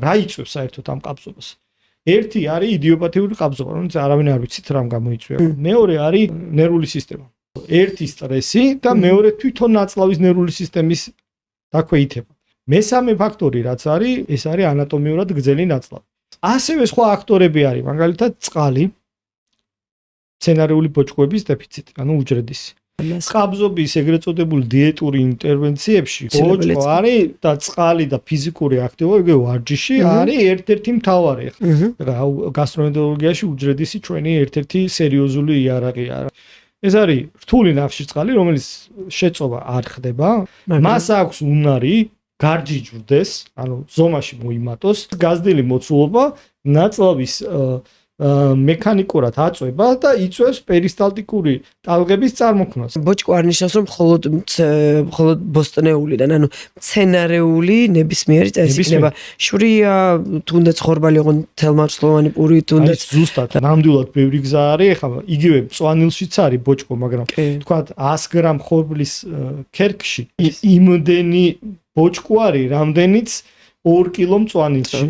რა იწვევს საერთოდ ამ კაბზობას? ერთი არის იდიოპათიური კაბზობა, რომელიც არავინ არ ვიცით რამ გამოიწვია. მეორე არის ნერვული სისტემა. ერთი სტრესი და მეორე თვითონ ნაწლავის ნერვული სისტემის დაქვეითება. მესამე ფაქტორი რაც არის, ეს არის ანატომიურად გრძელი ნაწლავი. ასევე სხვა აქტორები არის, მაგალითად წყალი, სცენარიული ბოჭკოების დეფიციტი, ანუ უჯრედისი. კაბზობის ეგრეთ წოდებული დიეტური ინტერვენციებში ბოჭკო არის და წყალი და ფიზიკური აქტივობა, იგი ვარჯიში არის ერთ-ერთი მთავარი. რა გასტროენტეროლოგიაში უჯრედისი ჩვენი ერთ-ერთი სერიოზული იარაღია. ეს არის რთული ნახშირწყალი, რომელიც შეწოვა არ ხდება. მას აქვს უნარი გარჯიჯვდეს, ანუ ზომაში მოიმატოს, გაზრდილი მოცულობა, ნაწლავის მექანიკურად აწვება და იწვევს პერისტალტიკური ტალღების წარმოქმნას. ბოჭკო არ ნიშნავს, რომ მხოლოდ ბოსტნეულიდან, ანუ მცენარეული ნებისმიერი წესი იქნება. შვრია, თუნდაც ხორბალი იყო თელმარცვლოვანი პური, თუნდაც ზუსტად ნამდვილად ბევრი გზა არის. ეხლა იგივე მწვანილშიც არის ბოჭკო, მაგრამ თქვათ 100 გრამ ხორბლის ქერქში იმდენი ბოჭკო არის, რამდენიც 2 კილო მწვანილში.